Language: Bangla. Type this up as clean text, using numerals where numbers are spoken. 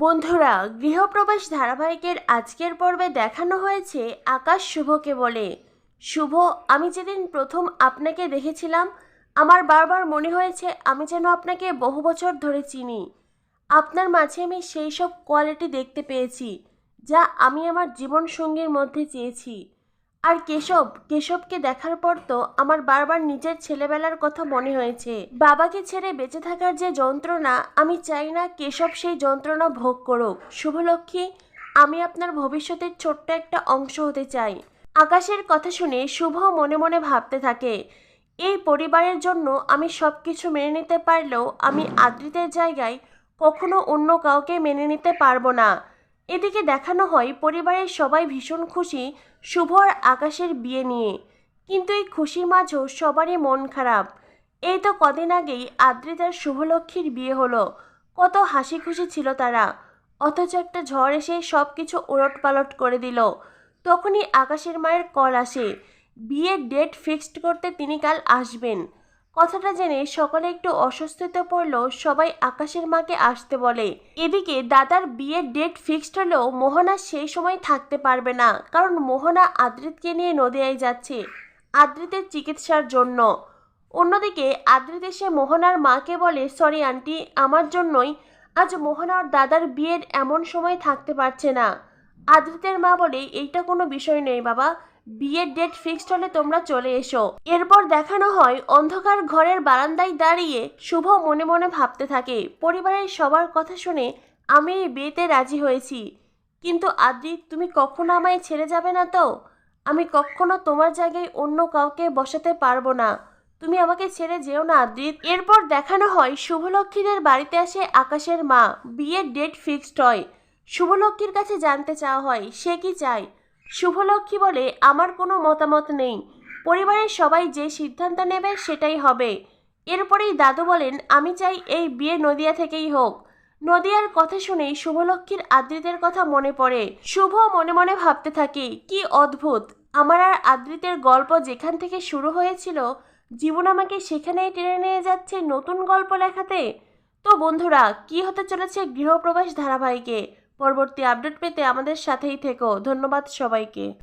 বন্ধুরা, গৃহপ্রবেশ ধারাবাহিকের আজকের পর্বে দেখানো হয়েছে আকাশ শুভকে বলে, শুভ, আমি যেদিন প্রথম আপনাকে দেখেছিলাম আমার বারবার মনে হয়েছে আমি যেন আপনাকে বহু বছর ধরে চিনি। আপনার মাঝে আমি সেই সব কোয়ালিটি দেখতে পেয়েছি যা আমি আমার জীবন সঙ্গীর মধ্যে চেয়েছি। আর কেশবকে দেখার পর তো আমার বারবার নিজের ছেলেবেলার কথা মনে হয়েছে। বাবাকে ছেড়ে বেঁচে থাকার যে যন্ত্রণা, আমি চাই না কেশব সেই যন্ত্রণা ভোগ করুক। শুভলক্ষ্মী, আমি আপনার ভবিষ্যতের ছোট্ট একটা অংশ হতে চাই। আকাশের কথা শুনে শুভ মনে মনে ভাবতে থাকে, এই পরিবারের জন্য আমি সব কিছু মেনে নিতে পারলেও আমি আদ্রিতের জায়গায় কখনো অন্য কাউকে মেনে নিতে পারবো না। এদিকে দেখানো হয় পরিবারের সবাই ভীষণ খুশি শুভ আর আকাশের বিয়ে নিয়ে, কিন্তু এই খুশির মাঝেও সবারই মন খারাপ। এই তো কদিন আগেই আদ্রিত আর শুভলক্ষ্মীর বিয়ে হলো, কত হাসি খুশি ছিল তারা, অথচ একটা ঝড় এসে সব কিছু ওলটপালট করে দিল। তখনই আকাশের মায়ের কল আসে, বিয়ের ডেট ফিক্সড করতে তিনি কাল আসবেন। কথাটা জেনে সকলে একটু অস্বস্তিতে পড়লো, সবাই আকাশের মাকে আসতে বলে। এদিকে দাদার বিয়ের ডেট ফিক্সড হলেও মোহনা সেই সময় থাকতে পারবে না, কারণ মোহনা আদ্রিতকে নিয়ে নদিয়ায় যাচ্ছে আদ্রিতের চিকিৎসার জন্য। অন্যদিকে আদ্রিত এসে মোহনার মাকে বলে, সরি আন্টি, আমার জন্যই আজ মোহনার দাদার বিয়ের এমন সময় থাকতে পারছে না। আদ্রিতের মা বলে, এইটা কোনো বিষয় নেই বাবা, বিয়ের ডেট ফিক্সড হলে তোমরা চলে এসো। এরপর দেখানো হয় অন্ধকার ঘরের বারান্দায় দাঁড়িয়ে শুভ মনে মনে ভাবতে থাকে, পরিবারের সবার কথা শুনে আমি এই বিয়েতে রাজি হয়েছি, কিন্তু আদ্রিত, তুমি কখনো আমায় ছেড়ে যাবে না তো? আমি কখনো তোমার জায়গায় অন্য কাউকে বসাতে পারবো না, তুমি আমাকে ছেড়ে যেও না আদ্রিত। এরপর দেখানো হয় শুভলক্ষ্মীদের বাড়িতে আসে আকাশের মা, বিয়ের ডেট ফিক্সড হয়। শুভলক্ষ্মীর কাছে জানতে চাওয়া হয় সে কি চায়। শুভলক্ষ্মী বলে, আমার কোনো মতামত নেই, পরিবারের সবাই যে সিদ্ধান্ত নেবে সেটাই হবে। এরপরেই দাদু বলেন, আমি চাই এই বিয়ে নদিয়া থেকেই হোক। নদিয়ার কথা শুনেই শুভলক্ষ্মীর আদ্রিতের কথা মনে পড়ে। শুভ মনে মনে ভাবতে থাকে, কি অদ্ভুত, আমার আর আদ্রিতের গল্প যেখান থেকে শুরু হয়েছিল জীবন আমাকে সেখানেই টেনে নিয়ে যাচ্ছে নতুন গল্প লেখাতে। তো বন্ধুরা, কি হতে চলেছে গৃহপ্রবেশ ধারাবাহিকে পরবর্তী আপডেট পেতে আমাদের সাথেই থেকো। ধন্যবাদ সবাইকে।